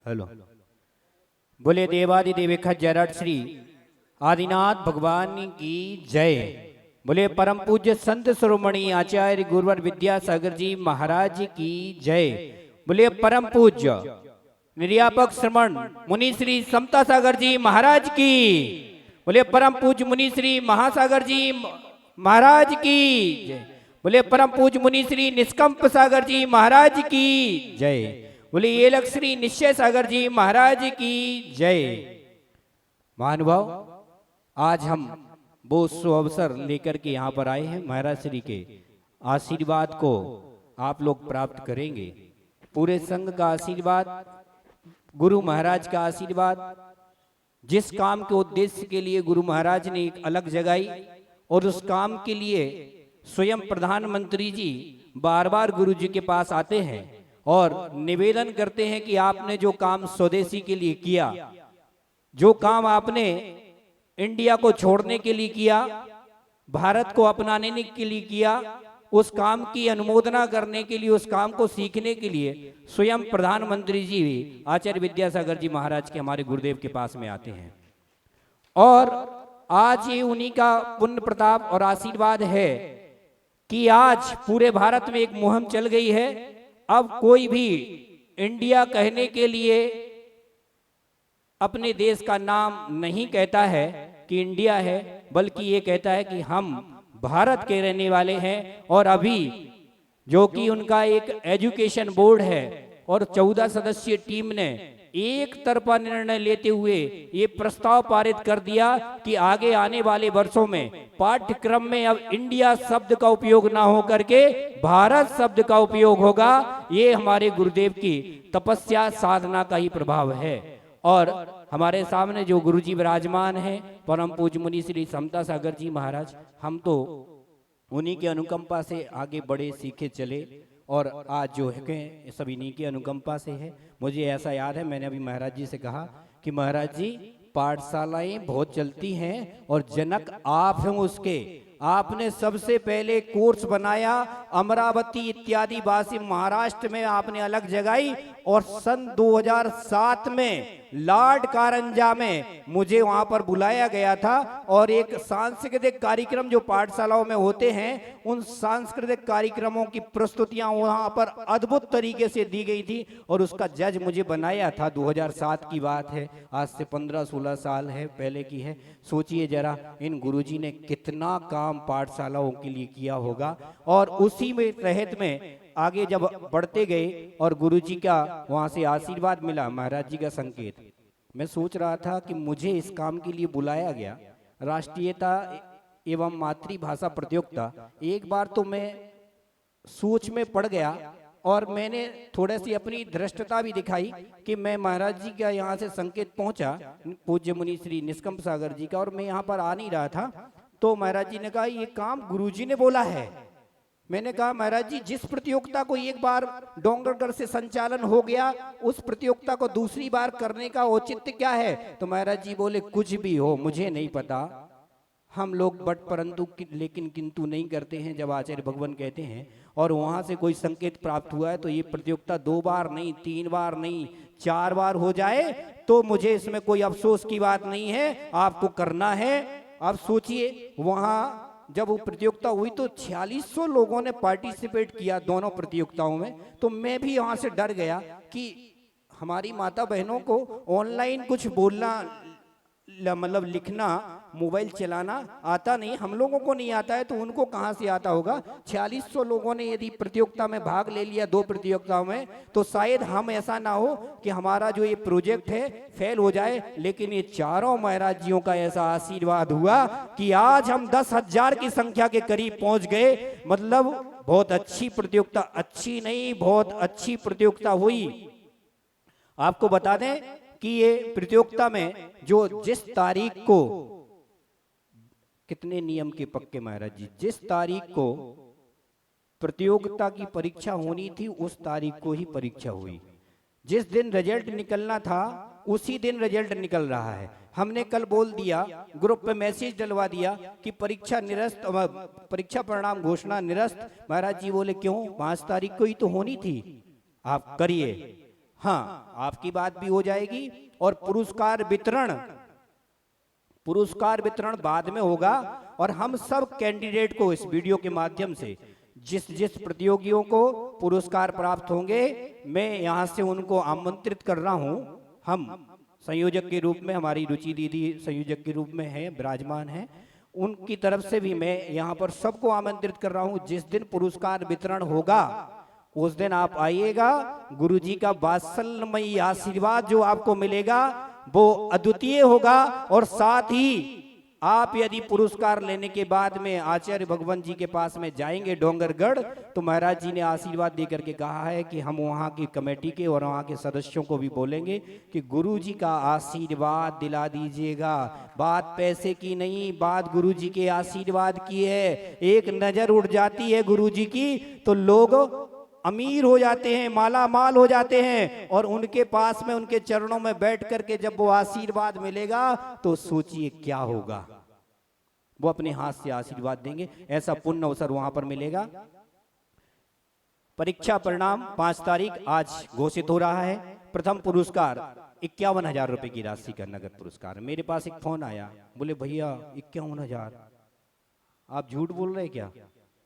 Hello. बोले देवादिदेव जरट श्री आदिनाथ भगवान की जय। बोले परम पूज्य संत शिरोमणि आचार्य गुरुवर विद्यासागर जी महाराज की जय। बोले परम पूज्य निर्यापक श्रमण मुनि श्री समता सागर जी महाराज की। बोले परम पूज्य मुनि श्री महासागर जी महाराज की जय। बोले परम पूज्य मुनि श्री निष्कंप सागर जी महाराज की जय। बोले ये श्री निश्चय सागर जी महाराज की जय। महानुभाव, आज हम वो शुभ अवसर लेकर के यहाँ पर आए हैं। महाराज श्री के आशीर्वाद को आप लोग प्राप्त करेंगे। पूरे संघ का आशीर्वाद, गुरु महाराज का आशीर्वाद। जिस काम के उद्देश्य के लिए गुरु महाराज ने एक अलग जगाई और उस काम के लिए स्वयं प्रधानमंत्री जी बार बार गुरु जी के पास आते हैं और निवेदन करते हैं कि आपने जो काम स्वदेशी के लिए किया, जो काम आपने इंडिया को छोड़ने के लिए किया, भारत को अपनाने के लिए किया, उस काम की अनुमोदना करने के लिए, उस काम को सीखने के लिए स्वयं प्रधानमंत्री जी भी आचार्य विद्यासागर जी महाराज के हमारे गुरुदेव के पास में आते हैं। और आज ये उन्हीं का पुण्य प्रताप और आशीर्वाद है कि आज पूरे भारत में एक मुहिम चल गई है। अब कोई भी इंडिया कहने के लिए अपने देश का नाम नहीं कहता है कि इंडिया है, बल्कि ये कहता है कि हम भारत के रहने वाले हैं। और अभी जो कि उनका एक एजुकेशन बोर्ड है और 14 सदस्यीय टीम ने एक तरफा निर्णय लेते हुए ये प्रस्ताव पारित कर दिया कि आगे आने वाले वर्षों में पाठ्यक्रम में अब इंडिया शब्द का उपयोग ना हो करके भारत शब्द का उपयोग होगा। ये हमारे गुरुदेव की तपस्या साधना का ही प्रभाव है। और हमारे सामने जो गुरुजी विराजमान हैं, परम पूज्य मुनि श्री समता सागर जी महाराज, हम तो उन्हीं के अनुकंपा से आगे बढ़े, सीखे, चले और आज जो है सब इन्हीं की अनुकंपा से है। मुझे ऐसा याद है, मैंने अभी महाराज जी से कहा कि महाराज जी पाठशालाएं बहुत चलती हैं और जनक आप हैं उसके। आपने सबसे पहले कोर्स बनाया, अमरावती इत्यादि वासी महाराष्ट्र में आपने अलग जगाई और सन 2007 में लॉर्ड कारंजा में मुझे वहां पर बुलाया गया था और एक सांस्कृतिक कार्यक्रम जो पाठशालाओं में होते हैं, उन सांस्कृतिक कार्यक्रमों की प्रस्तुतियां वहां पर अद्भुत तरीके से दी गई थी और उसका जज मुझे बनाया था। 2007 की बात है, आज से 15-16 साल है पहले की है। सोचिए जरा, इन गुरुजी ने कितना काम पाठशालाओं के लिए किया होगा। और उसी में तहत में आगे जब बढ़ते गए और गुरुजी का वहां से आशीर्वाद मिला, महाराज जी का संकेत, मैं सोच रहा था कि मुझे इस काम के लिए बुलाया गया, राष्ट्रीयता एवं मातृभाषा प्रतियोगिता। एक बार तो मैं सोच में पड़ गया और मैंने थोड़ी सी अपनी धृष्टता भी दिखाई कि मैं महाराज जी का यहाँ से संकेत पहुंचा, पूज्य मुनि श्री निष्कंप सागर जी का, और मैं यहाँ पर आ नहीं रहा था। तो महाराज जी ने कहा ये काम गुरुजी ने बोला है। मैंने कहा महाराज जी, जिस प्रतियोगिता को एक बार डोंगरगढ़ से संचालन हो गया, उस प्रतियोगिता को दूसरी बार करने का औचित्य क्या है? तो महाराज जी बोले कुछ भी हो, मुझे नहीं पता, हम लोग बट परंतु लेकिन किंतु नहीं करते हैं जब आचार्य भगवान कहते हैं। और वहां से कोई संकेत प्राप्त हुआ है तो ये प्रतियोगिता 2 बार नहीं, 3 बार नहीं, 4 बार हो जाए तो मुझे इसमें कोई अफसोस की बात नहीं है, आपको करना है। अब सोचिए, वहां जब वो प्रतियोगिता हुई तो 4600 लोगों ने पार्टिसिपेट किया दोनों प्रतियोगिताओं में। तो मैं भी वहां से डर गया कि हमारी माता बहनों को ऑनलाइन कुछ बोलना, मतलब लिखना, मोबाइल चलाना आता नहीं, हम लोगों को नहीं आता है तो उनको कहां से आता होगा। 4600 लोगों ने यदि प्रतियोगिता में भाग ले लिया, 2 प्रतियोगिताओं में, तो शायद हम ऐसा ना हो कि हमारा जो ये प्रोजेक्ट है फेल हो जाए। लेकिन ये चारों महाराज जियों का ऐसा आशीर्वाद हुआ कि आज हम 10,000 की संख्या के करीब पहुंच गए। मतलब बहुत अच्छी प्रतियोगिता, अच्छी नहीं बहुत अच्छी प्रतियोगिता हुई। आपको बता दें कि ये प्रतियोगिता में जो जिस तारीख को, कितने नियम के पक्के महाराज जी, जिस तारीख को प्रतियोगिता की परीक्षा होनी थी उस तारीख को ही परीक्षा हुई। जिस दिन रिजल्ट निकलना था उसी दिन रिजल्ट निकल रहा है। हमने कल बोल दिया, ग्रुप पे मैसेज डलवा दिया कि परीक्षा निरस्त, परीक्षा परिणाम घोषणा निरस्त। महाराज जी बोले क्यों, 5 तारीख को ही तो होनी थी। आप करिए, हाँ, आपकी बात भी हो जाएगी और पुरस्कार वितरण बाद में होगा। और हम सब कैंडिडेट को इस वीडियो के माध्यम से जिस जिस प्रतियोगियों को पुरस्कार प्राप्त होंगे, मैं यहाँ से उनको आमंत्रित कर रहा हूँ। हम संयोजक के रूप में, हमारी रुचि दीदी संयोजक के रूप में है, विराजमान है, उनकी तरफ से भी मैं यहाँ पर सबको आमंत्रित कर रहा हूँ। जिस दिन पुरस्कार वितरण होगा उस दिन आप आइएगा। गुरुजी का वात्सल्यमयी आशीर्वाद जो आपको मिलेगा वो अद्वितीय होगा। और साथ ही आप यदि पुरस्कार लेने के बाद में आचार्य भगवान जी के पास में जाएंगे डोंगरगढ़, तो महाराज जी ने आशीर्वाद दे करके कहा है कि हम वहाँ की कमेटी के और वहाँ के सदस्यों को भी बोलेंगे कि गुरु जी का आशीर्वाद दिला दीजिएगा। बात पैसे की नहीं, बात गुरु जी के आशीर्वाद की है। एक नजर उड़ जाती है गुरु जी की तो लोग अमीर हो जाते हैं, माला माल हो जाते हैं। और उनके पास में, उनके चरणों में बैठ करके जब वो आशीर्वाद मिलेगा तो सोचिए क्या होगा। वो अपने हाथ से आशीर्वाद देंगे, ऐसा पुण्य अवसर वहां पर मिलेगा। परीक्षा परिणाम 5 तारीख आज घोषित हो रहा है। प्रथम पुरस्कार 51,000 रुपए की राशि का नगद पुरस्कार। मेरे पास एक फोन आया, बोले भैया 51,000, आप झूठ बोल रहे क्या?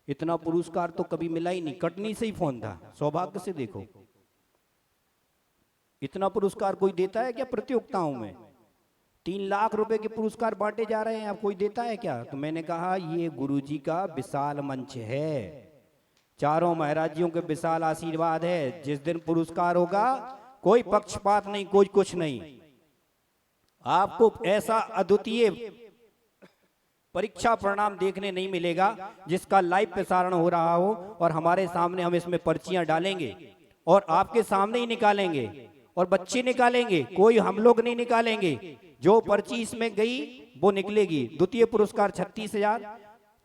इतना पुरस्कार तो कभी मिला ही नहीं। कटनी से ही फोन था, सौभाग्य से देखो। इतना पुरस्कार कोई देता है क्या प्रतियोगिताओं में? 3 लाख रुपए के पुरस्कार बांटे जा रहे हैं, आप कोई देता है क्या? तो मैंने कहा ये गुरुजी का विशाल मंच है, चारों महाराजियों के विशाल आशीर्वाद है। जिस दिन पुरस्कार होगा कोई पक्षपात नहीं, कोई कुछ नहीं। आपको ऐसा अद्वितीय परीक्षा परिणाम देखने नहीं मिलेगा जिसका लाइव प्रसारण हो रहा हो। और हमारे सामने हम इसमें पर्चियां डालेंगे और आपके सामने ही निकालेंगे और बच्चे निकालेंगे, कोई हम लोग नहीं निकालेंगे। जो पर्ची इसमें गई वो निकलेगी। द्वितीय पुरस्कार 36,000,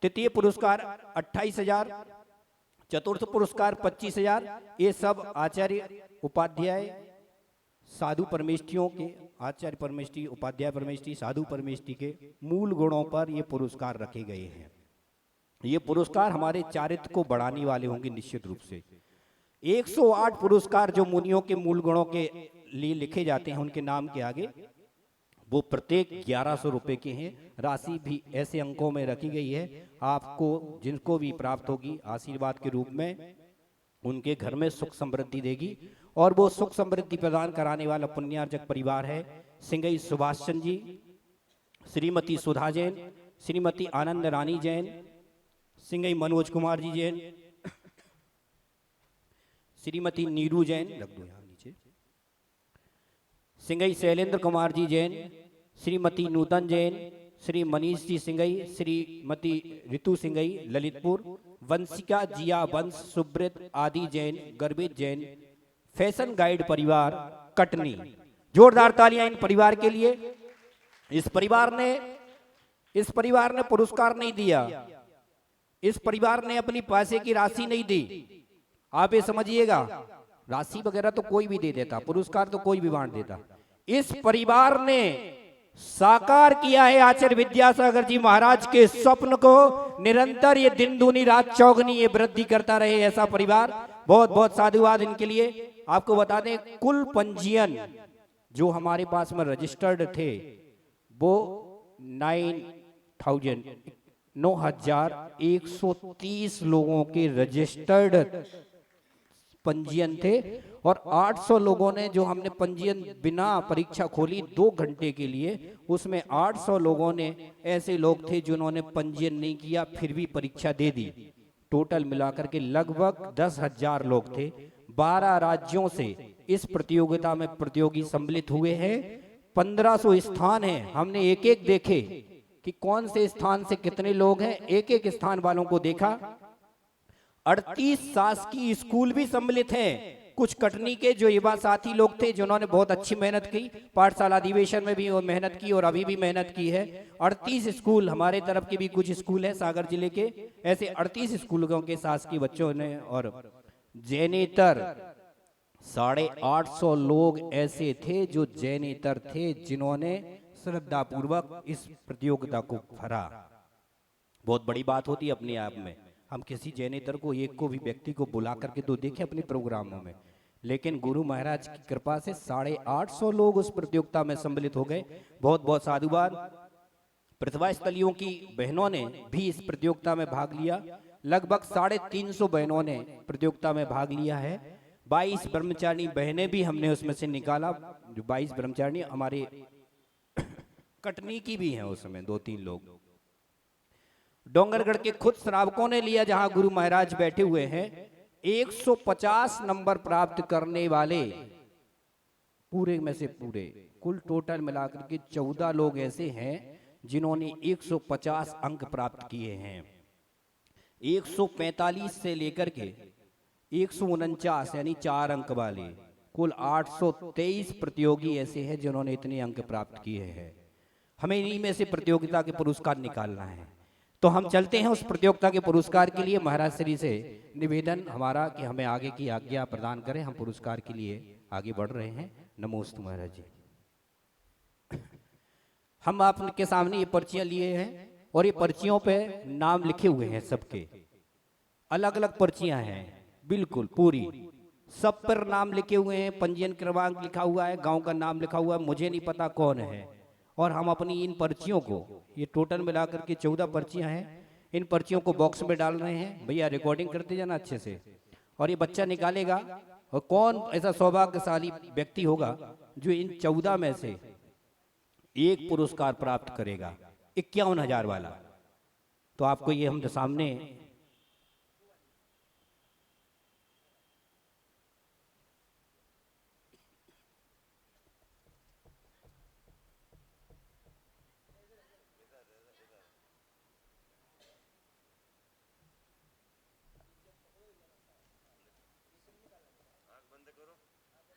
तृतीय पुरस्कार 28,000, चतुर्थ पुरस्कार 25,000। ये सब आचार्य उपाध्याय साधु परमेष्ठियों के, आचार्य परमेष्ठी, उपाध्याय परमेष्ठी, साधु परमेष्ठी के मूल गुणों पर ये पुरस्कार रखे गए हैं। ये पुरस्कार हमारे चारित्र को बढ़ाने वाले होंगे निश्चित रूप से। 108 पुरस्कार जो मुनियों के मूल गुणों के लिए लिखे जाते हैं उनके नाम के आगे, वो प्रत्येक 1100 रुपए के हैं। राशि भी ऐसे अंकों में रखी गई है, आपको जिनको भी प्राप्त होगी आशीर्वाद के रूप में उनके घर में सुख समृद्धि देगी। और वो सुख समृद्धि प्रदान कराने वाला पुण्यार्जक परिवार है सिंगई सुभाष चंद्र जी, श्रीमती सुधा जैन, श्रीमती आनंद रानी जैन, सिंगई मनोज कुमार जी जैन, श्रीमती नीरू जैन, रख दो यहाँ नीचे, सिंगई शैलेंद्र कुमार जी जैन, श्रीमती नूतन जैन, श्री मनीष जी सिंगई, श्रीमती ऋतु सिंगई ललितपुर, वंशिका जिया वंश सुब्रत आदि जैन गर्भित जैन, फैशन गाइड परिवार कटनी। जोरदार तालियां इन परिवार के लिए। इस परिवार ने पुरस्कार नहीं दिया, इस परिवार ने अपनी पैसे की राशि नहीं दी। आप ये समझिएगा, राशि वगैरह तो कोई भी दे देता, पुरस्कार तो कोई भी बांट देता। इस परिवार ने साकार किया है आचार्य विद्यासागर जी महाराज के स्वप्न को। निरंतर ये दिन दूनी रात चौगनी ये वृद्धि करता रहे ऐसा परिवार। बहुत बहुत साधुवाद इनके लिए। आपको बता दें कुल पंजीयन जो हमारे पास में रजिस्टर्ड थे वो 9,130 लोगों के रजिस्टर्ड पंजीयन थे। और 800 लोगों ने, जो हमने पंजीयन बिना परीक्षा खोली 2 घंटे के लिए, उसमें 800 लोगों ने ऐसे लोग थे जिन्होंने पंजीयन नहीं किया फिर भी परीक्षा दे दी। टोटल मिलाकर के लगभग 10,000 लोग थे। 12 राज्यों से इस प्रतियोगिता में प्रतियोगी सम्मिलित हुए हैं। 1500 स्थान हैं, हमने एक एक देखे कि कौन से स्थान से कितने लोग हैं, एक एक स्थान वालों को देखा। 38 शासकीय स्कूल भी सम्मिलित हैं। कुछ कटनी के जो युवा साथी लोग थे जिन्होंने बहुत अच्छी मेहनत की, पाठशाला अधिवेशन में भी वो मेहनत की और अभी भी मेहनत की है। 38 स्कूल, हमारे तरफ के भी कुछ स्कूल है सागर जिले के, ऐसे 38 स्कूलों के शासकीय बच्चों ने। और जैनेतर 850 लोग ऐसे थे जो जैनेतर थे जिन्होंने श्रद्धा पूर्वक इस प्रतियोगिता को भरा। बहुत बड़ी बात होती है अपने आप में। हम किसी जैनेतर को, एक को भी व्यक्ति को बुला करके तो देखें अपने प्रोग्रामों में, लेकिन गुरु महाराज की कृपा से 850 लोग उस प्रतियोगिता में सम्मिलित हो गए। बहुत बहुत साधुवाद। प्रतिभा स्थलियों की बहनों ने भी इस प्रतियोगिता में भाग लिया। लगभग 350 बहनों ने प्रतियोगिता में भाग लिया है। 22 ब्रह्मचारिणी बहनें भी हमने उसमें से निकाला। जो 22 ब्रह्मचारिणी हमारे कटनी की भी हैं, उसमें 2-3 लोग। डोंगरगढ़ के खुद श्रावकों ने लिया, जहां गुरु महाराज बैठे हुए हैं। 150 नंबर प्राप्त करने वाले पूरे में से पूरे कुल टोटल मिलाकर के 14 लोग ऐसे हैं जिन्होंने 150 अंक प्राप्त किए हैं। 145 से लेकर के 149 यानी 4 अंक वाले कुल 823 प्रतियोगी ऐसे हैं जिन्होंने इतने अंक प्राप्त किए हैं। हमें इन्हीं में से प्रतियोगिता के पुरस्कार निकालना है। तो हम चलते हैं उस प्रतियोगिता के पुरस्कार के लिए। महाराज श्री से निवेदन हमारा कि हमें आगे की आज्ञा प्रदान करें। हम पुरस्कार के लिए आगे बढ़ रहे हैं। नमोस्तु महाराज जी। हम आपके सामने ये पर्चियां लिए हैं और ये पर्चियों पे नाम लिखे हुए हैं। सबके अलग अलग पर्चियां हैं, बिल्कुल पूरी सब पर नाम लिखे हुए हैं। पंजीयन क्रमांक लिखा हुआ है, गांव का नाम लिखा हुआ है, मुझे नहीं पता कौन है। और हम अपनी इन पर्चियों को, ये टोटल मिलाकर के 14 पर्चियां हैं, इन पर्चियों को बॉक्स में डाल रहे हैं। भैया रिकॉर्डिंग करते जाना अच्छे से। और ये बच्चा निकालेगा और कौन ऐसा सौभाग्यशाली व्यक्ति होगा जो इन 14 में से एक पुरस्कार प्राप्त करेगा, 51,000 वाला। तो आपको ये हम सामने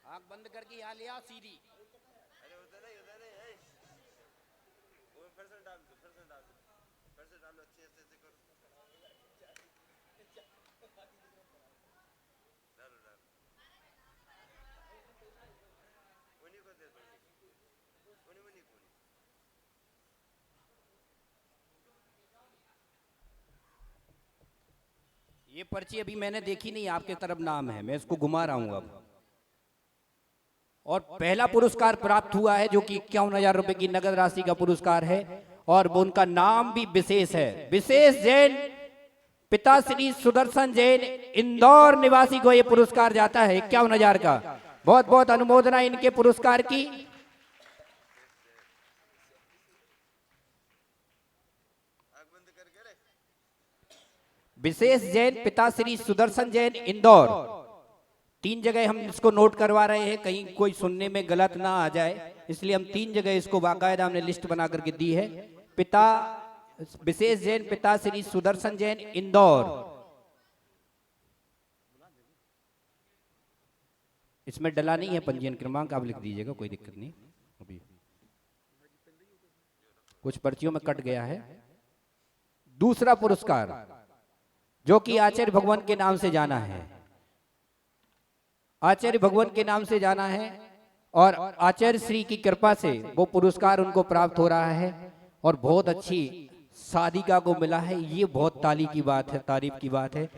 आंख बंद करके यहाँ ले आओ सीधी। अरे उधर नहीं है। वो फिर से डाल दो, फिर से डालो अच्छे से करो। डालो उन्हीं को दे दो, उन्हीं को। ये पर्ची अभी मैंने देखी नहीं, आपके तरफ नाम है, मैं इसको घुमा रहा हूँ अब। और पहला पुरस्कार प्राप्त हुआ है जो कि 51,000 रुपए की नगद राशि का पुरस्कार है। और वो उनका नाम भी विशेष है, विशेष जैन, पिता श्री सुदर्शन जैन, इंदौर निवासी को यह पुरस्कार जाता है 51,000 का। बहुत बहुत अनुमोदना इनके पुरस्कार की। विशेष जैन, पिता श्री सुदर्शन जैन, इंदौर। 3 जगह हम इसको नोट करवा रहे हैं, कहीं कोई सुनने में गलत ना आ जाए, इसलिए हम 3 जगह इसको बाकायदा हमने लिस्ट बना करके दी है। पिता विशेष जैन, पिता श्री सुदर्शन जैन, इंदौर। इसमें डला नहीं है पंजीयन क्रमांक, आप लिख दीजिएगा, कोई दिक्कत नहीं। अभी कुछ पर्चियों में कट गया है। दूसरा पुरस्कार जो कि आचार्य भगवान के नाम से जाना है, आचार्य भगवान के नाम से जाना है। और आचार्य श्री की कृपा से वो पुरस्कार उनको प्राप्त हो रहा है और बहुत अच्छी साधिका को मिला है। ये बहुत ताली की बात है, तारीफ की बात है।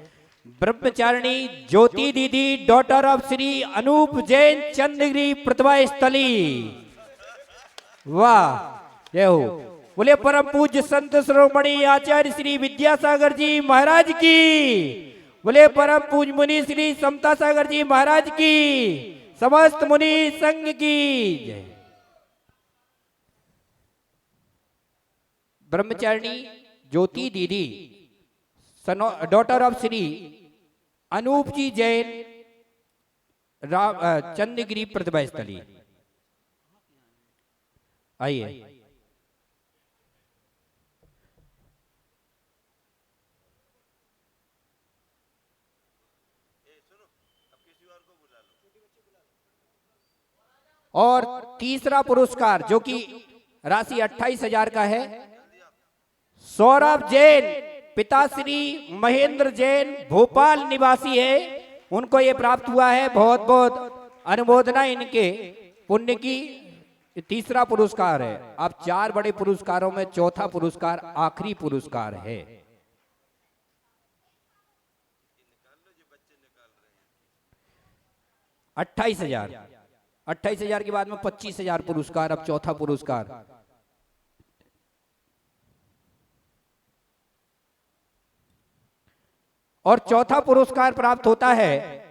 ब्रह्मचारिणी ज्योति दीदी, डॉटर ऑफ श्री अनूप जैन, चंद्रगिरी प्रतिभा स्थली। वाह, जय हो। बोले परम पूज्य संत शिरोमणि आचार्य श्री विद्यासागर जी महाराज की। बोले परम पूज्य मुनि श्री समता सागर जी महाराज की, समस्त मुनि संघ की जय। ब्रह्मचारिणी ज्योति दीदी, डॉटर ऑफ श्री अनूप जी जैन, चंद्रगिरी प्रतिभा स्थली। आइए। और तीसरा पुरस्कार जो कि राशि 28,000 का है, सौरभ जैन, पिताश्री महेंद्र जैन, भोपाल निवासी है, उनको ये प्राप्त हुआ है। बहुत बहुत अनुमोदना इनके पुण्य की। तीसरा पुरस्कार है। अब 4 बड़े पुरस्कारों में चौथा पुरस्कार आखिरी पुरस्कार है। 28,000। 28,000 के बाद में 25,000 पुरस्कार। अब चौथा पुरस्कार और चौथा पुरस्कार प्राप्त होता है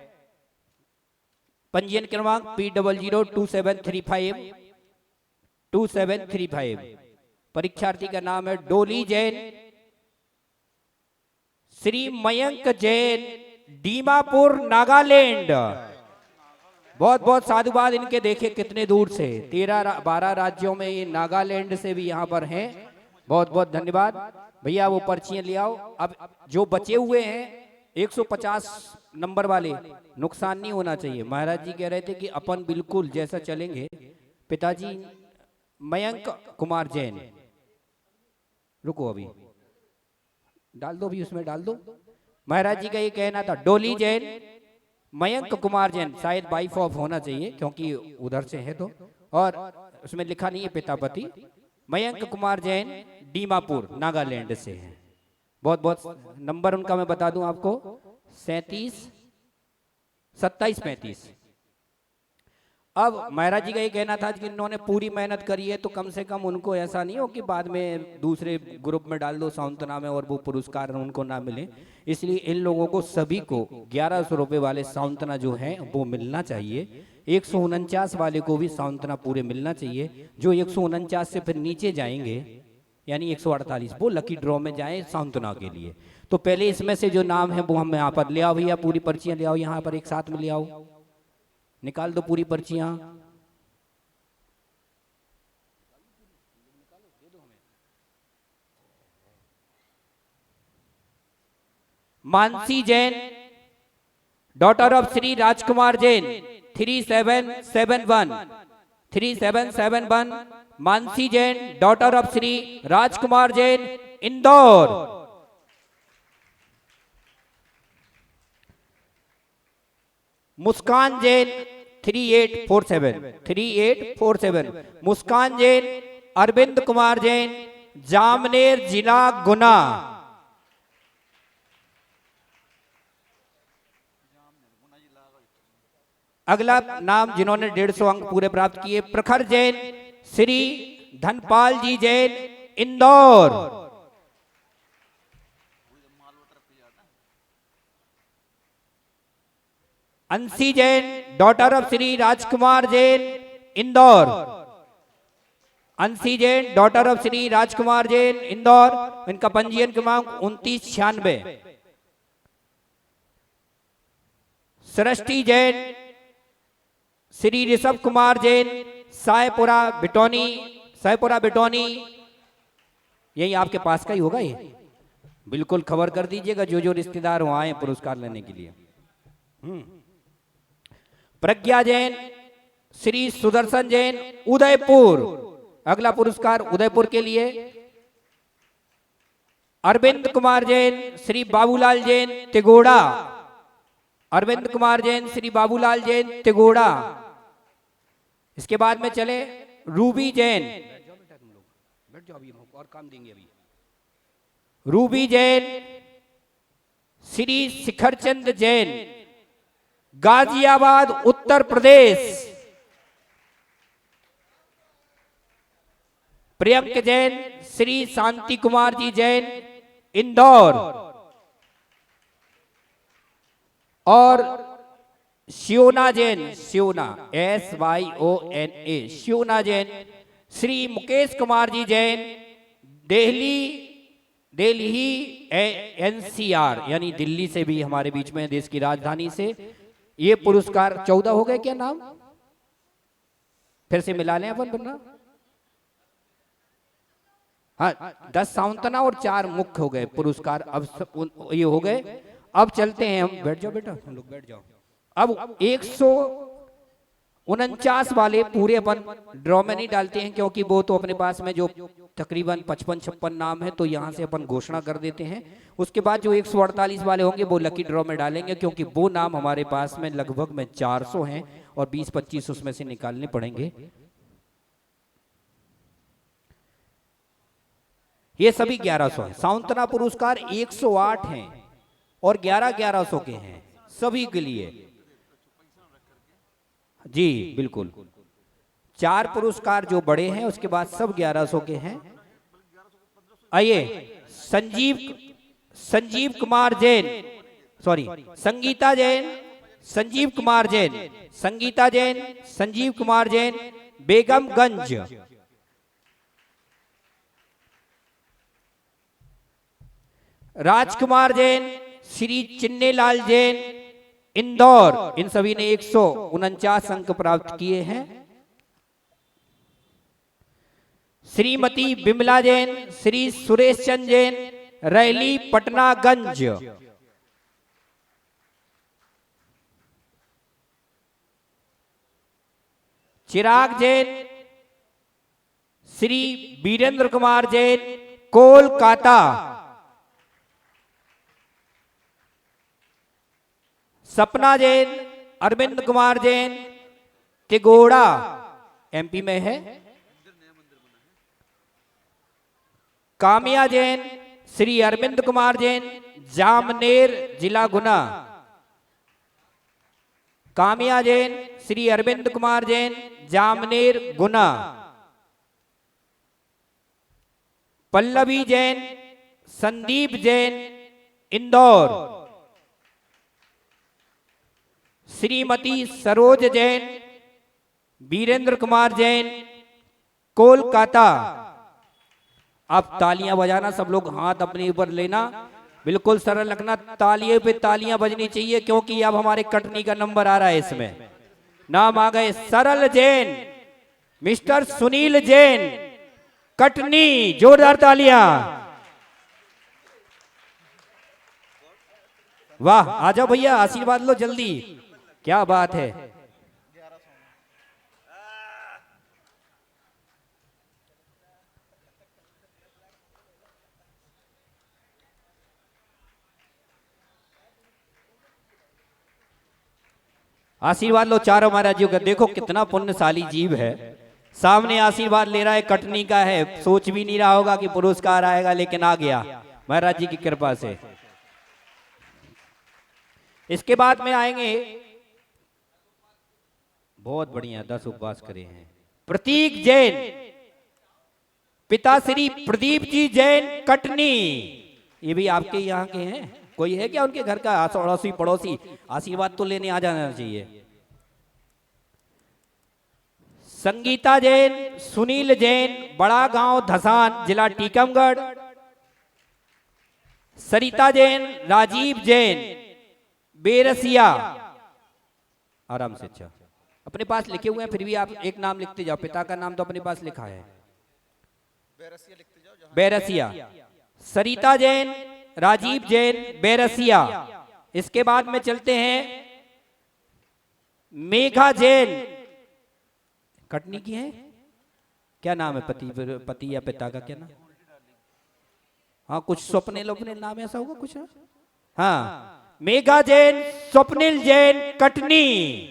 पंजीयन क्रमांक P002735 परीक्षार्थी का नाम है डोली जैन, श्री मयंक जैन, दीमापुर नागालैंड। बहुत बहुत साधुवाद इनके। देखे कितने दूर से, 13-12 राज्यों में ये नागालैंड से भी यहाँ पर हैं। बहुत बहुत धन्यवाद भैया। वो पर्चियां ले आओ। अब जो बचे हुए हैं 150 नंबर वाले, नुकसान नहीं होना चाहिए। महाराज जी कह रहे थे कि अपन बिल्कुल जैसा चलेंगे। पिताजी मयंक कुमार जैन, रुको अभी डाल दो, भी उसमें डाल दो। महाराज जी का ये कहना था डोली जैन, मयंक कुमार जैन, शायद वाइफ ऑफ होना चाहिए क्योंकि उधर से है तो, और उसमें लिखा नहीं है पितापति। मयंक कुमार जैन दीमापुर नागालैंड से है। बहुत बहुत नंबर उनका मैं बता दूं आपको, 37 27 35। अब महाराज जी का ये कहना था कि इन्होंने पूरी मेहनत करी है तो कम से कम उनको ऐसा नहीं हो कि बाद में दूसरे ग्रुप में डाल दो सांत्वना में और वो पुरस्कार उनको ना मिले। इसलिए इन लोगों को सभी को 1100 रुपए वाले सांत्वना जो है वो मिलना चाहिए। 149 वाले को भी सांत्वना पूरे मिलना चाहिए। जो 149 से फिर नीचे जाएंगे यानी 148, वो लकी ड्रॉ में जाए सांत्वना के लिए। तो पहले इसमें से जो नाम है वो हम यहाँ पर ले आओ भैया, पूरी पर्चियां ले आओ यहाँ पर एक साथ में ले आओ, निकाल दो पूरी पर्चियां। Mansi Jain, daughter of Shri Rajkumar Jain, 3771 Mansi Jain, daughter of Shri Rajkumar Jain, Indore. Muskan Jain 3847 Muskan Jain, Arvind Kumar Jain, Jamner जिला गुना। अगला नाम जिन्होंने 150 अंक पूरे प्राप्त किए, प्रखर जैन, श्री धनपाल जी जैन, इंदौर। अंशी जैन, डॉटर ऑफ श्री राजकुमार जैन, इंदौर। अंशी जैन, डॉटर ऑफ श्री राजकुमार जैन, इंदौर। इनका पंजीयन क्रमांक 2996। सृष्टि जैन, श्री ऋषभ कुमार जैन, सायपुरा बिटौनी। यही आपके पास का ही होगा ये। बिल्कुल खबर कर दीजिएगा जो जो रिश्तेदार वहां आए पुरस्कार लेने के लिए। प्रज्ञा जैन, श्री सुदर्शन जैन, उदयपुर। अगला पुरस्कार उदयपुर के लिए। अरविंद कुमार जैन, श्री बाबूलाल जैन, तिगोड़ा। अरविंद कुमार जैन, श्री बाबूलाल जैन, तिगोड़ा। इसके बाद में चले रूबी जैन, बैठ जाओ अभी और काम देंगे अभी। रूबी जैन, श्री शिखरचंद जैन, गाजियाबाद उत्तर प्रदेश। प्रियंक जैन, श्री शांति कुमार जी जैन, इंदौर। और श्योना जैन, श्योना SYONA, श्योना जैन, श्री मुकेश कुमार जी जैन, दिल्ली NCR यानी दिल्ली से भी हमारे बीच में, देश की राजधानी से। ये पुरस्कार 14 हो गए क्या नाम? फिर से मिला लें अपन बनना। हाँ, 10 सांत्वना और 4 मुख्य हो गए पुरस्कार। अब ये हो गए। अब चलते हैं हम। बैठ जाओ बेटा, हम लोग बैठ जाओ। अब 149 वाले पूरे अपन ड्रॉ में नहीं डालते हैं क्योंकि वो तो अपने पास में जो तकरीबन 55-56 नाम है तो यहाँ से अपन घोषणा कर देते हैं। उसके बाद जो 148 वाले होंगे वो लकी ड्रॉ में डालेंगे क्योंकि वो नाम हमारे पास में लगभग में 400 हैं और 20-25 उसमें से निकालने पड़ेंगे। ये सभी 1100 है। सांत्वना पुरस्कार 108 हैं और 1100 के हैं सभी के लिए। जी बिल्कुल, 4 पुरस्कार जो बड़े हैं, उसके बाद सब 1100 के हैं। आइए, संजीव संजीव कुमार जैन, सॉरी संगीता जैन, संजीव कुमार जैन, संगीता जैन, संजीव कुमार जैन, बेगमगंज। राजकुमार जैन, श्री चिन्नेलाल जैन, इंदौर। इन सभी ने 149 अंक प्राप्त किए हैं। श्रीमती बिमला जैन, श्री सुरेश चंद जैन, रैली पटनागंज। चिराग जैन, श्री वीरेंद्र कुमार जैन, कोलकाता। सपना जैन, अरविंद कुमार जैन, तिगोड़ा, एमपी में है। कामिया जैन, श्री अरविंद कुमार जैन, जामनेर, जिला गुना। कामिया जैन, श्री अरविंद कुमार जैन, जामनेर, गुना। पल्लवी जैन, संदीप जैन, इंदौर। श्रीमती सरोज जैन, वीरेंद्र कुमार जैन, कोलकाता। अब तालियां बजाना, सब लोग हाथ अपने ऊपर लेना, बिल्कुल सरल रखना, तालियों पे तालियां बजनी चाहिए, क्योंकि अब हमारे कटनी का नंबर आ रहा है। इसमें नाम आ गए सरल जैन, मिस्टर सुनील जैन, कटनी। जोरदार तालियां। वाह, आ जाओ भैया, आशीर्वाद लो जल्दी, क्या बात है। आशीर्वाद लो चारों महाराजियों का। देखो कितना पुण्यशाली जीव है, सामने आशीर्वाद ले रहा है, कटनी का है। सोच भी नहीं रहा होगा कि पुरस्कार आएगा, लेकिन आ गया महाराज जी की कृपा से। इसके बाद में आएंगे, बहुत बढ़िया 10 उपवास करे हैं। प्रतीक जैन, पिता श्री प्रदीप जी जैन, कटनी। ये भी आपके यहाँ के हैं? कोई है क्या उनके घर का अड़ोसी पड़ोसी? आशीर्वाद तो लेने आ जाना चाहिए। संगीता जैन, सुनील जैन, बड़ा गांव धसान, जिला टीकमगढ़। सरिता जैन, राजीव जैन, बेरसिया। आराम से, अच्छा अपने पास लिखे हुए हैं, फिर भी आप एक नाम लिखते जाओ। पिता का नाम तो अपने पास लिखा है, बेरसिया। सरिता जैन, राजीव जैन, बेरसिया। इसके बाद में चलते हैं, मेघा जैन, कटनी की है। क्या नाम है पति या पिता का क्या नाम? हाँ, कुछ स्वप्निल अपने नाम ऐसा होगा कुछ। हाँ, मेघा जैन, स्वप्निल जैन, कटनी।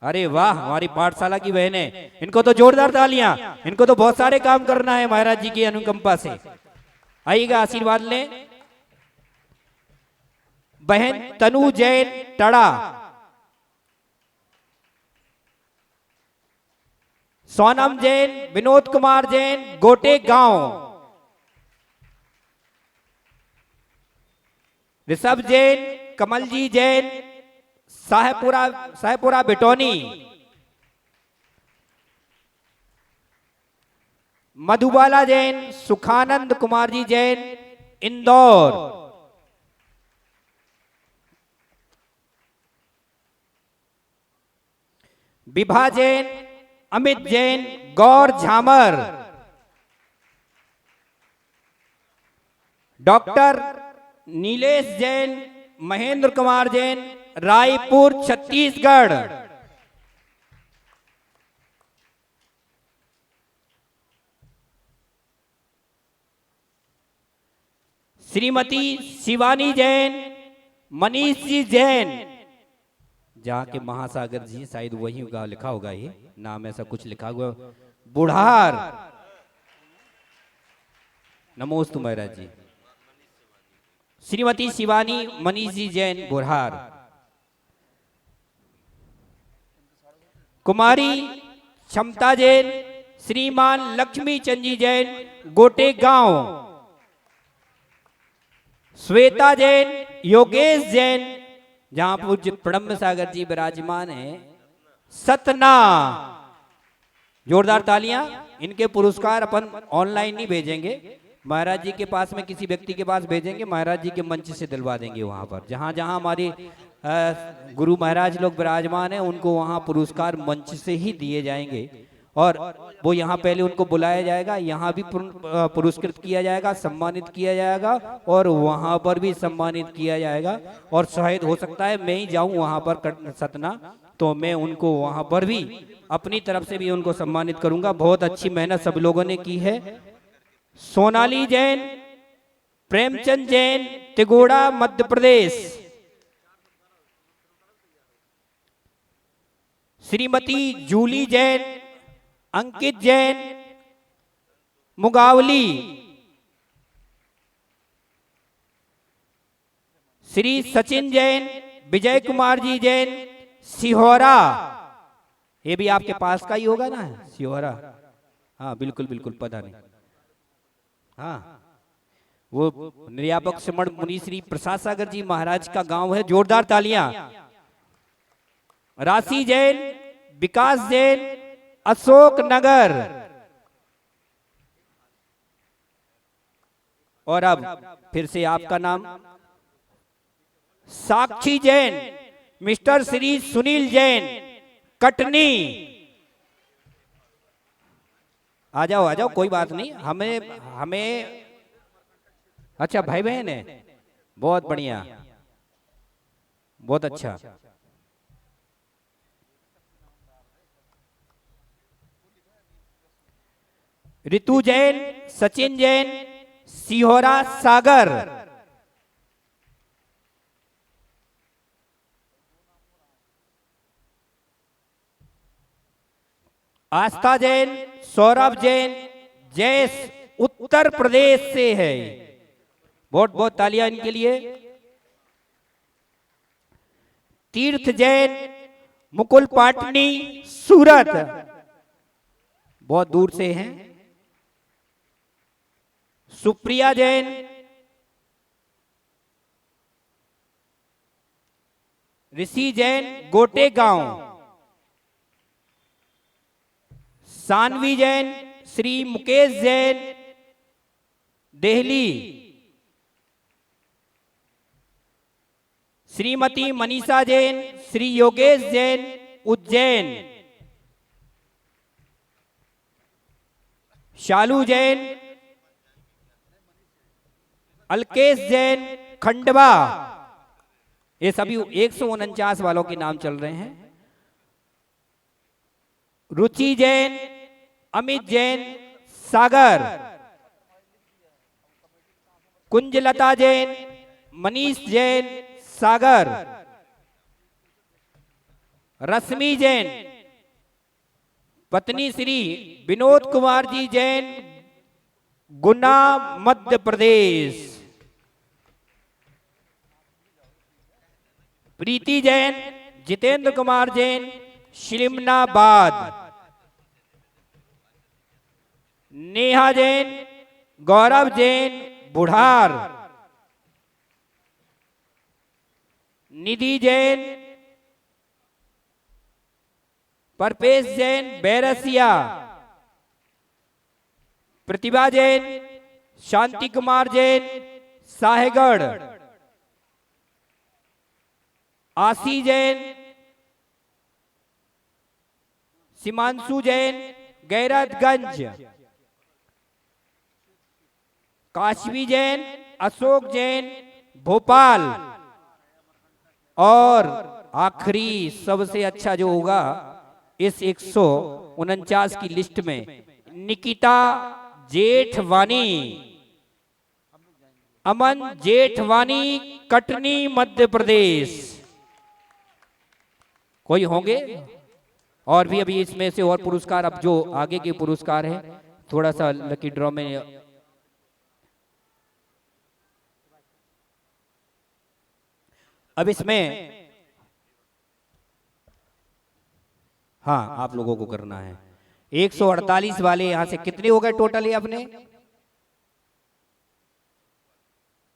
अरे वाह, हमारी पाठशाला की बहनें, इनको तो जोरदार तालियां। इनको तो बहुत सारे काम करना है महाराज जी की अनुकंपा से। आइएगा, आशीर्वाद लें। बहन तनु जैन, टड़ा। सोनम जैन, विनोद कुमार जैन, गोटे गांव। ऋषभ जैन, कमलजी जैन, साहेपुरा बिटौनी। मधुबाला जैन, सुखानंद कुमार जी जैन, इंदौर। विभा जैन, अमित जैन, गौर झामर। डॉक्टर नीलेश जैन, महेंद्र कुमार जैन, रायपुर, छत्तीसगढ़। श्रीमती शिवानी जैन, मनीष जी जैन, जहाँ के महासागर जी, शायद वही होगा, लिखा होगा ये नाम, ऐसा कुछ लिखा हुआ। बुढ़ार। नमोस्तु महाराज जी। श्रीमती शिवानी मनीष जी जैन बुरहार, कुमारी क्षमता जैन, श्रीमान लक्ष्मी चंद जी जैन गोटे गांव, श्वेता जैन, योगेश जैन, जहां पूज्य ब्रह्म सागर जी विराजमान हैं, सतना। जोरदार तालियां। इनके पुरस्कार अपन ऑनलाइन नहीं भेजेंगे, महाराज जी के पास में किसी व्यक्ति के पास भेजेंगे, महाराज जी के मंच से दिलवा देंगे। वहां पर जहां जहां हमारे गुरु महाराज लोग विराजमान हैं, उनको वहां पुरस्कार मंच से ही दिए जाएंगे और वो यहाँ पहले उनको बुलाया जाएगा, यहाँ भी पुरस्कृत किया जाएगा, सम्मानित किया जाएगा और वहां पर भी सम्मानित किया जाएगा। और शायद हो सकता है मैं ही जाऊं वहां पर सतना, तो मैं उनको वहां पर भी अपनी तरफ से भी उनको सम्मानित करूंगा। बहुत अच्छी मेहनत सब लोगों ने की है। सोनाली जैन, प्रेमचंद जैन, तिगोड़ा मध्य प्रदेश, श्रीमती जूली जैन, अंकित जैन, मुगावली, श्री सचिन जैन, विजय कुमार जी जैन, सिहोरा। ये भी आपके पास का ही होगा ना, सिहोरा? हाँ बिल्कुल बिल्कुल, पता नहीं। हाँ, वो निर्यापक श्रमण मुनि श्री प्रसाद सागर जी महाराज का गांव है। जोरदार तालियां। राशि जैन, विकास जैन, अशोक नगर। और अब फिर से आपका नाम, साक्षी जैन, मिस्टर श्री सुनील जैन, कटनी। आ जाओ, कोई बात नहीं। हमें अच्छा भाई बहन है, बहुत बढ़िया, बहुत अच्छा। ऋतु जैन, सचिन जैन, सिहोरा सागर। आस्था जैन, सौरभ जैन, जैस उत्तर प्रदेश से है। बहुत बहुत तालियां इनके लिए। तीर्थ जैन, मुकुल पाटनी, सूरत, बहुत दूर से हैं। सुप्रिया जैन, ऋषि जैन, गोटे गांव। सानवी जैन, श्री मुकेश जैन, देहली। श्रीमती मनीषा जैन, श्री योगेश जैन, उज्जैन। शालू जैन, अलकेश जैन, खंडवा। ये सभी 149 वालों के नाम चल रहे हैं। रुचि जैन, अमित जैन, सागर। कुंजलता जैन, मनीष जैन, सागर। रश्मि जैन, पत्नी श्री विनोद कुमार जी जैन, गुना मध्य प्रदेश। प्रीति जैन, जितेंद्र कुमार जैन, शिलिमनाबाद। नेहा जैन, गौरव जैन, बुढ़ार। निधि जैन, परपेश जैन, बैरसिया। प्रतिभा जैन, शांति कुमार जैन, साहेगढ़। आशी जैन, सीमांशु जैन, गैरतगंज। काशवी जैन, अशोक जैन, भोपाल। और आखिरी सबसे अच्छा जो होगा इस 149 की लिस्ट में, निकिता जेठवानी, अमन जेठवानी, कटनी मध्य प्रदेश। कोई होंगे? और भी अभी इसमें से और पुरस्कार, अब जो आगे के पुरस्कार हैं थोड़ा सा लकी ड्रॉ में अब इसमें हाँ आप लोगों को करना है 148 वाले यहां से कितने हो गए टोटल ये अपने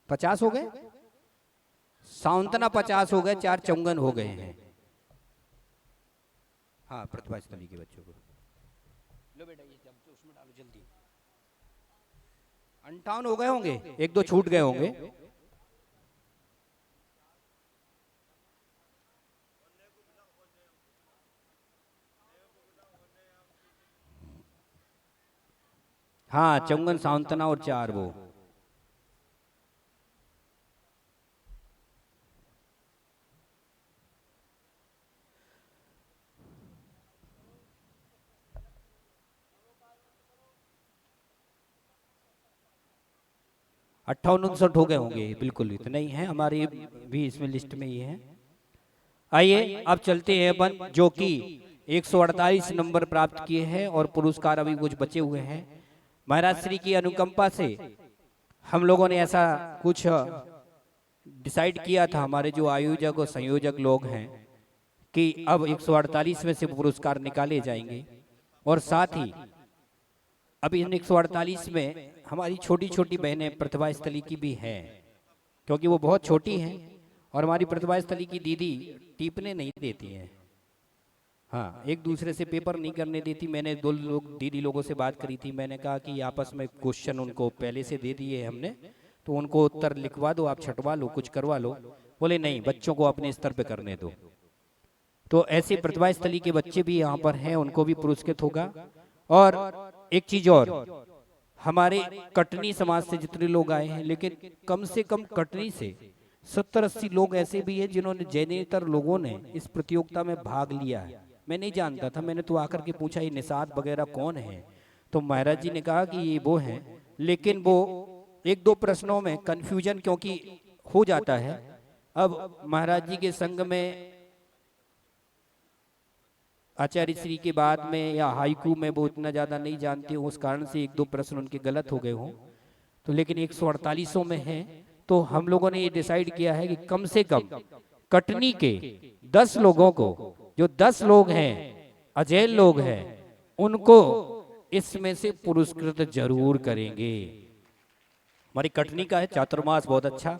50 हो गए सांत्वना 50 हो गए 4 चौंगन हो गए हैं। हाँ प्रतिभा स्थली के बच्चों को लो बेटा ये जब उसमें डालो जल्दी 58 हो गए होंगे 1-2 छूट गए होंगे। हाँ चौंगन सांत्वना और 4 वो 58-59 हो गए होंगे बिल्कुल इतने ही हैं हमारी भी इसमें लिस्ट में ही है। आइए अब चलते हैं अपन जो कि 148 नंबर प्राप्त किए हैं और पुरस्कार अभी कुछ बचे हुए हैं। महाराज श्री की अनुकंपा से हम लोगों ने ऐसा कुछ डिसाइड किया था हमारे जो आयोजक और संयोजक लोग हैं कि अब 148 में से पुरस्कार निकाले जाएंगे और साथ ही अब इन 148 में हमारी छोटी छोटी बहनें प्रतिभा स्थली की भी हैं क्योंकि वो बहुत छोटी हैं और हमारी प्रतिभा स्थली की दीदी टीपने नहीं देती हैं। हाँ एक दूसरे से पेपर नहीं करने देती। मैंने 2 लोग दीदी लोगों से बात करी थी मैंने कहा कि आपस में क्वेश्चन उनको पहले से दे दिए हमने तो उनको उत्तर लिखवा दो आप छटवा लो कुछ करवा लो। बोले नहीं बच्चों को अपने स्तर पे करने दो। तो ऐसे प्रतिभा स्थली के बच्चे भी यहाँ पर हैं उनको भी पुरस्कृत होगा। और एक चीज और हमारे कटनी समाज से जितने लोग आए हैं लेकिन कम से कम कटनी से 70-80 लोग ऐसे भी हैं जिन्होंने जैनेतर लोगों ने इस प्रतियोगिता में भाग लिया है। मैं नहीं जानता था मैंने तो आकर के पूछा ये निषाद वगैरह कौन है तो महाराज जी ने कहा कि ये वो हैं लेकिन वो 1-2 प्रश्नों में कंफ्यूजन क्योंकि हो जाता है। अब महाराज जी के संग में आचार्य श्री के बाद में या हाइकू में वो इतना ज्यादा नहीं जानते उस कारण से 1-2 प्रश्न उनके गलत हो गए हों तो लेकिन 148 में है तो हम लोगों ने ये डिसाइड किया है कि कम से कम कटनी के 10 लोगों को जो 10 लोग हैं अजय लोग हैं उनको इसमें से पुरस्कृत जरूर करेंगे। हमारी कटनी का है चातुर्मास बहुत अच्छा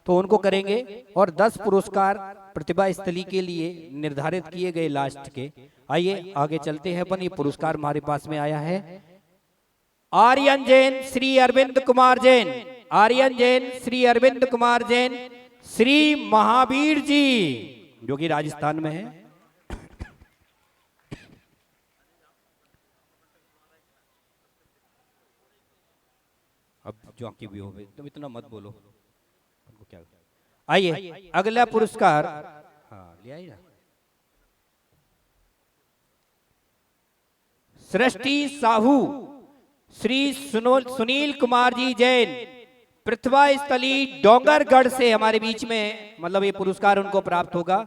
तो उनको करेंगे और 10 पुरस्कार प्रतिभा स्थली के लिए निर्धारित किए गए लास्ट के। आइए आगे चलते हैं अपन। ये पुरस्कार हमारे पास में आया है आर्यन जैन श्री अरविंद कुमार जैन आर्यन जैन श्री अरविंद कुमार जैन श्री महावीर जी जो कि राजस्थान में है। अब जो आपकी भी हो तुम इतना मत बोलो उनको क्या। आइए अगला पुरस्कार हाँ ले आइए ना सृष्टि साहू श्री सुनील कुमार जी जैन प्रतिभा स्थली डोंगरगढ़ से हमारे बीच में मतलब ये पुरस्कार उनको प्राप्त होगा।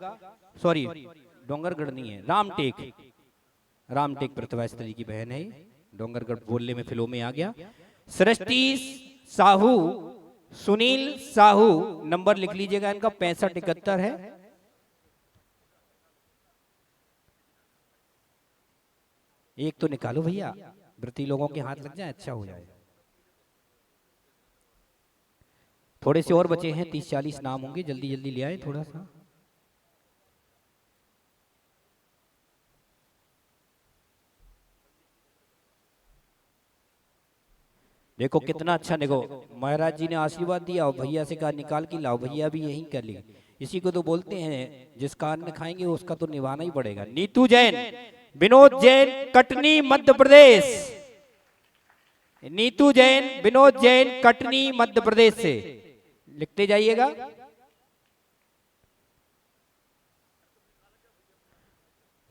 सॉरी डोंगरगढ़ नहीं है रामटेक प्रतिभा स्थली की बहन है डोंगरगढ़ बोलने में फिलो में आ गया। सृष्टि साहू सुनील साहू नंबर लिख लीजिएगा इनका 6571 है। एक तो निकालो भैया व्रती लोगों के हाथ लग जाए अच्छा हो जाए। थोड़े से और बचे हैं 30-40 नाम होंगे जल्दी जल्दी ले आए थोड़ा सा। देखो कितना अच्छा देखो महाराज जी ने आशीर्वाद दिया और भैया से कहा निकाल के लाओ भैया भी यही कर ली। इसी को तो बोलते हैं जिसका अन्न खाएंगे उसका तो निभाना ही पड़ेगा। नीतू जैन विनोद जैन कटनी मध्य प्रदेश नीतू जैन विनोद जैन कटनी मध्य प्रदेश से लिखते जाइएगा।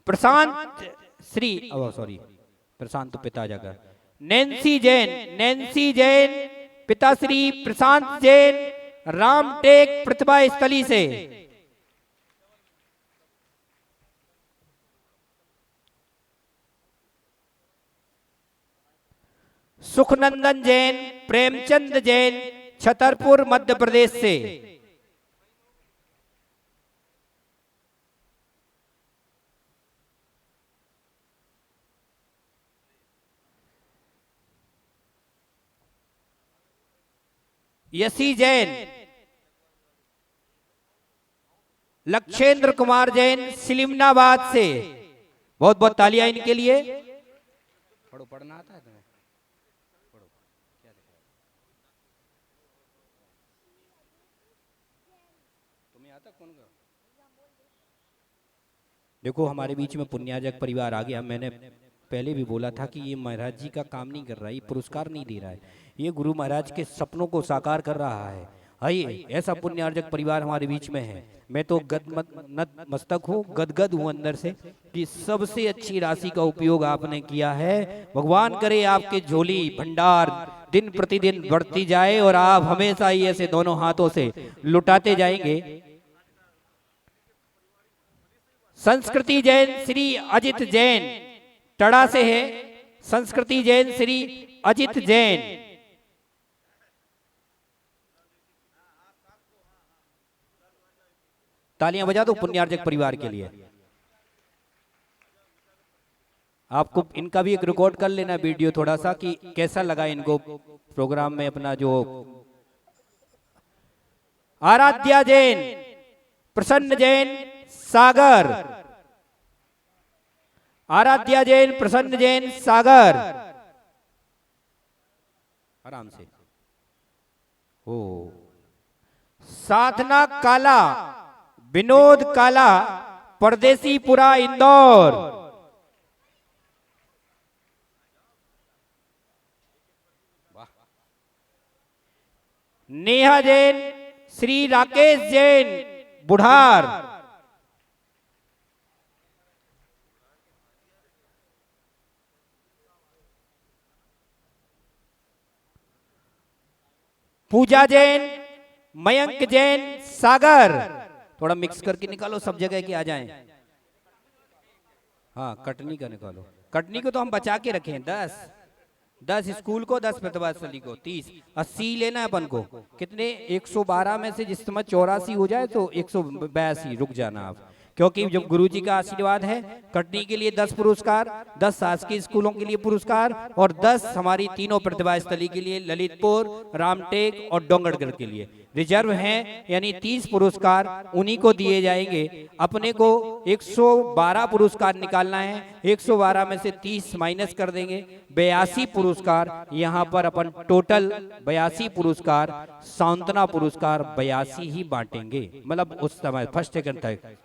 प्रशांत श्री सॉरी प्रशांत तो पिता जाकर नैन्सी जैन पिताश्री प्रशांत जैन रामटेक प्रतिभा स्थली से। सुखनंदन जैन प्रेमचंद जैन छतरपुर मध्य प्रदेश से। यसी जैन, लक्षेंद्र कुमार जैन सिलिमनाबाद से। बहुत बहुत तालियां इनके लिए। पढ़ो, पढ़ना आता है तुम्हें? पढ़ो, क्या लिखा है? तुम्हें आता कौन का? देखो हमारे बीच में पुण्याजक परिवार आ गया। मैंने पहले भी बोला था कि ये महाराज जी का काम नहीं कर रहा है, ये पुरस्कार नहीं दे रहा है, ये गुरु महाराज के सपनों को साकार कर रहा है। आइए, ऐसा पुण्यार्जक परिवार हमारे बीच में है। मैं तो मस्तक हूँ, गदगद हूँ अंदर से कि सबसे अच्छी राशि का उपयोग आपने किया है। भगवान करे आपके झोली भंडार दिन प्रतिदिन बढ़ती जाए और आप हमेशा ही ऐसे दोनों हाथों से लुटाते जाएंगे। संस्कृति जैन श्री अजित जैन टड़ा से है। संस्कृति जैन श्री अजित जैन। तालियां बजा दो पुण्यार्जक परिवार के लिए। आपको इनका भी एक रिकॉर्ड कर लेना वीडियो थोड़ा सा कि कैसा लगा इनको प्रोग्राम में अपना जो। आराध्या जैन, प्रसन्न जैन, सागर। आराध्या जैन, प्रसन्न जैन, सागर। आराम से। ओ साधना काला, विनोद काला, परदेसीपुरा इंदौर। नेहा जैन श्री राकेश जैन बुढ़ार। पूजा जैन, मयंक जैन, सागर। थोड़ा मिक्स करके निकालो, सब जगह के आ जाएं। हाँ, कटनी का निकालो। कटनी को तो हम बचा के रखे हैं। 10 स्कूल को, 10 प्रतिभाशाली को, 30 80 लेना है अपन को। कितने? 112 में से जिस समय 84 हो जाए तो 182 रुक जाना आप, क्योंकि जब गुरु जी का आशीर्वाद है। कटनी के लिए 10 पुरस्कार, 10 शासकीय स्कूलों के लिए पुरस्कार और 10 हमारी तीनों प्रतिभा स्थली के लिए, ललितपुर, रामटेक और डोंगरगढ़ के लिए रिजर्व हैं। यानी 30 पुरस्कार उन्हीं को दिए जाएंगे। अपने को 112 पुरस्कार निकालना है। 112 में से 30 माइनस कर देंगे, 82 पुरस्कार। यहाँ पर अपन टोटल 82 पुरस्कार, सांत्वना पुरस्कार 82 ही बांटेंगे। मतलब उस समय फर्स्ट सेकंड तक।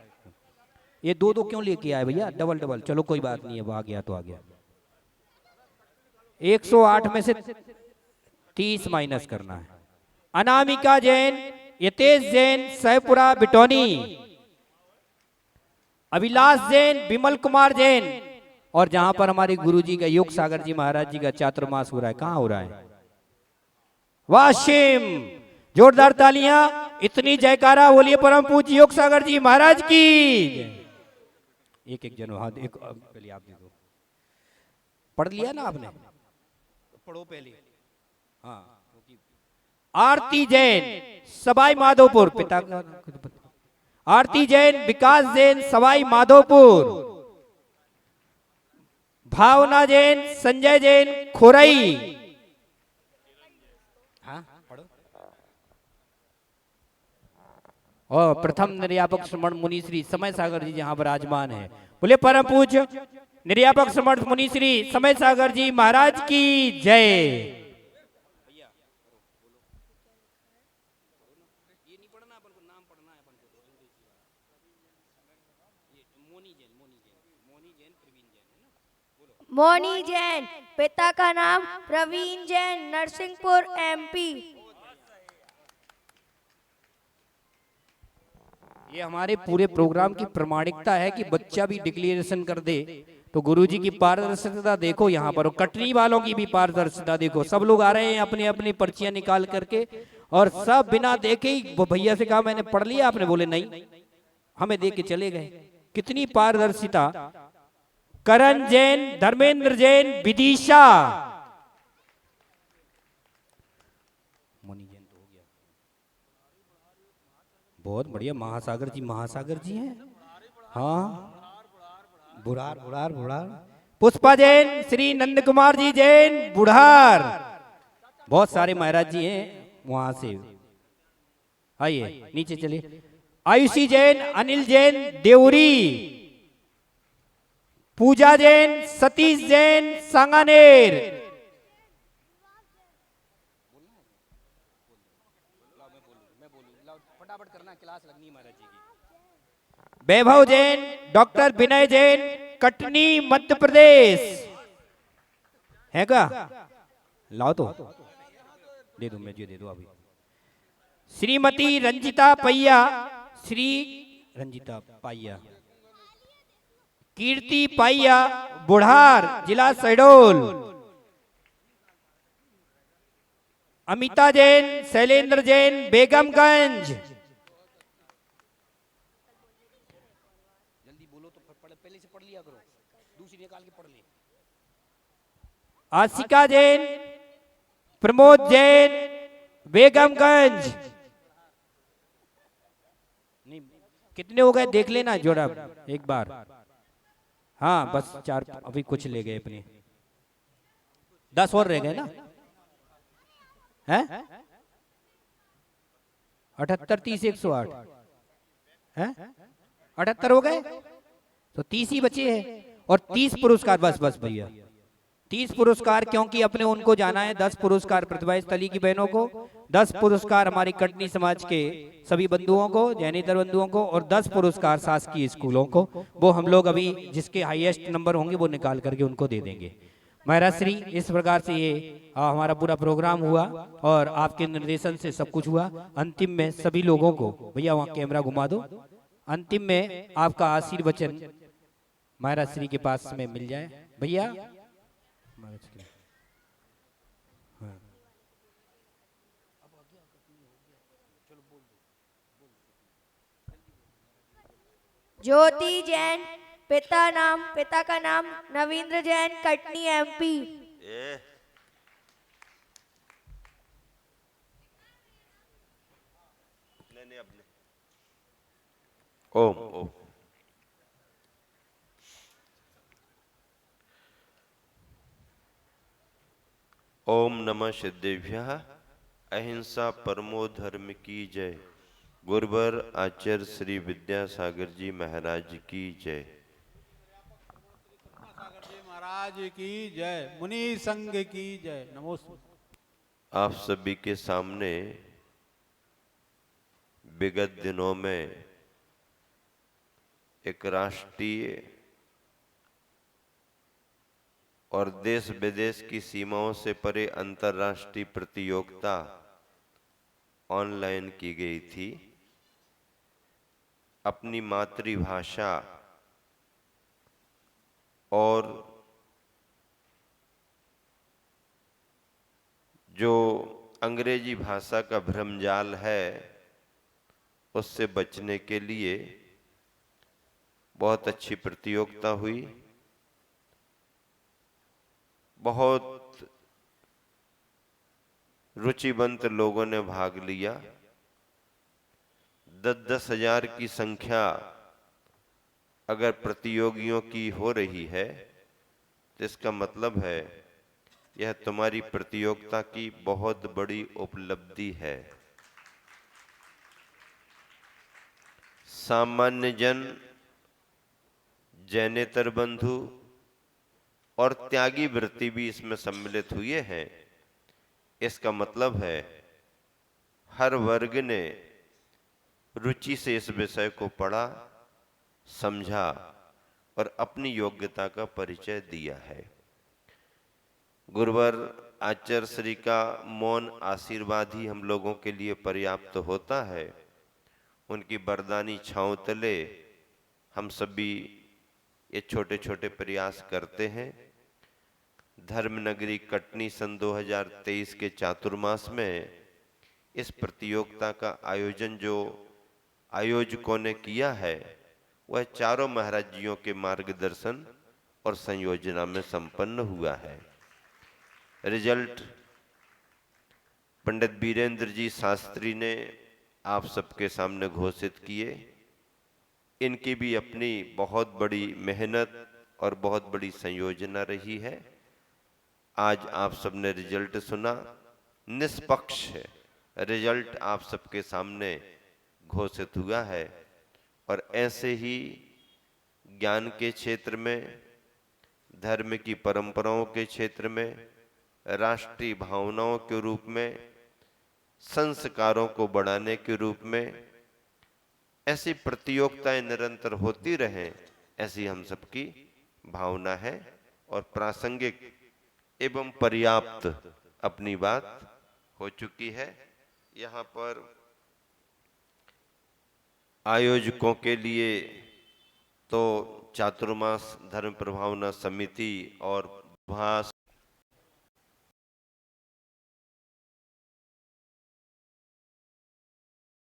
ये दो क्यों लेके आए भैया? डबल। चलो कोई बात नहीं है, वो आ गया तो आ गया। 108 में से 30 माइनस करना है। अनामिका जैन, यतेश जैन, सहपुरा बिटौनी। अभिलाष जैन, विमल कुमार जैन। और जहां पर हमारे गुरुजी का योग सागर जी महाराज जी का चातुर्मास हो रहा है, कहां हो रहा है? वाशिम। जोरदार तालियां, इतनी जयकारा बोलिए परम पूज्य योग सागर जी महाराज की। एक जन हाथ, एक पहले आप दे दो। पढ़ लिया ना आपने? पढ़ो पहले। हाँ। आरती जैन, सवाई माधोपुर। पिता का आरती जैन, विकास जैन, सवाई माधोपुर। भावना जैन, संजय जैन, खोरई। हाँ, पढ़ो। और प्रथम निर्यापक श्रमण मुनि श्री समय सागर जी जहां विराजमान है, बोले परम पूज्य निर्यापक श्रमण मुनि श्री समय सागर जी महाराज की जय। मोनी जैन, पिता का नाम प्रवीण जैन, नरसिंहपुर एमपी। ये हमारे पूरे प्रोग्राम की प्रमाणिकता है कि बच्चा भी डिक्लेरेशन कर दे तो गुरुजी की पारदर्शिता देखो। यहाँ पर कटनी वालों की भी पारदर्शिता देखो। सब लोग आ रहे हैं अपनी अपनी पर्चियां निकाल करके और सब बिना देखे ही। वो भैया से कहा मैंने पढ़ लिया, आपने बोले नहीं, हमें देख के चले गए। कितनी पारदर्शिता। करण जैन, धर्मेंद्र जैन, विदिशा। मोनी जैन तो हो गया। बहुत बढ़िया। महासागर जी हैं। हाँ, बुढ़ार। पुष्पा जैन, श्री नंद कुमार जी जैन बुढ़ार। बहुत सारे महाराज जी हैं। वहां से। आइए नीचे चलिए। आयुषी जैन, अनिल जैन देवरी, पूजा जैन, सतीश जैन सांगानेर, वैभव जैन, डॉक्टर विनय जैन कटनी मध्य प्रदेश। है क्या? लाओ तो दे दो, मैं दे दो अभी। श्रीमती रंजिता पैया, श्री रंजिता पाइया, कीर्ति पाइया बुढ़ार जिला शहडोल, अमिता जैन, शैलेंद्र जैन बेगमगंज। जल्दी बोलो तो पहले से पढ़ लिया करो, दूसरी निकाल के पढ़ ले। आशिका जैन, प्रमोद जैन बेगमगंज। नहीं, कितने हो गए देख लेना जोड़ा एक बार। हाँ बस 4, अभी कुछ ले गए अपने, 10 और रह गए ना। हैं 78, 30, 108 हैं, 78 हो गए तो 30 ही बचे हैं। और 30 पुरस्कार, बस बस भैया 30 पुरस्कार, क्योंकि अपने उनको जाना है। 10 पुरस्कार प्रतिभा स्थली की बहनों को, 10 पुरस्कार हमारी कटनी समाज के सभी बंधुओं को, जैनेतर बंधुओं को, और 10 पुरस्कार शासकीय स्कूलों को। वो हम लोग अभी जिसके हाईएस्ट नंबर होंगे वो निकाल करके उनको दे देंगे। महाराज श्री, इस प्रकार से ये हमारा पूरा प्रोग्राम हुआ और आपके निर्देशन से सब कुछ हुआ। अंतिम में सभी लोगों को, भैया वहाँ कैमरा घुमा दो, अंतिम में आपका आशीर्वचन महाराज श्री के पास में मिल जाए। भैया हाँ। ज्योति जैन, पिता का नाम नवींद्र जैन कटनी एमपी। नहीं अपने ओम ओम। ओम नमः सिद्धेभ्यः। अहिंसा परमो धर्म की जय। गुरुवर आचार्य श्री विद्यासागर जी महाराज की जय। महाराज की जय। मुनि संघ की जय। नमोस्तु। आप सभी के सामने विगत दिनों में एक राष्ट्रीय और देश विदेश की सीमाओं से परे अंतर्राष्ट्रीय प्रतियोगिता ऑनलाइन की गई थी। अपनी मातृभाषा और जो अंग्रेजी भाषा का भ्रमजाल है उससे बचने के लिए बहुत अच्छी प्रतियोगिता हुई। बहुत रुचिवंत लोगों ने भाग लिया। 10-10 हजार की संख्या अगर प्रतियोगियों की हो रही है तो इसका मतलब है यह तुम्हारी प्रतियोगिता की बहुत बड़ी उपलब्धि है। सामान्य जन, जैनेतर बंधु और त्यागी वृत्ति भी इसमें सम्मिलित हुए हैं। इसका मतलब है हर वर्ग ने रुचि से इस विषय को पढ़ा, समझा और अपनी योग्यता का परिचय दिया है। गुरुवर आचार्य श्री का मौन आशीर्वाद ही हम लोगों के लिए पर्याप्त होता है। उनकी वरदानी छांव तले हम सभी ये छोटे छोटे प्रयास करते हैं। धर्मनगरी कटनी सन 2023 के चातुर्मास में इस प्रतियोगिता का आयोजन जो आयोजकों ने किया है वह चारों महाराज जियों के मार्गदर्शन और संयोजना में संपन्न हुआ है। रिजल्ट पंडित वीरेंद्र जी शास्त्री ने आप सबके सामने घोषित किए। इनकी भी अपनी बहुत बड़ी मेहनत और बहुत बड़ी संयोजना रही है। आज आप सबने रिजल्ट सुना, निष्पक्ष है, रिजल्ट आप सबके सामने घोषित हुआ है। और ऐसे ही ज्ञान के क्षेत्र में, धर्म की परंपराओं के क्षेत्र में, राष्ट्रीय भावनाओं के रूप में, संस्कारों को बढ़ाने के रूप में ऐसी प्रतियोगिताएं निरंतर होती रहें, ऐसी हम सबकी भावना है। और प्रासंगिक एवं पर्याप्त अपनी बात हो चुकी है। यहाँ पर आयोजकों के लिए तो चातुर्मास धर्म प्रभावना समिति और भास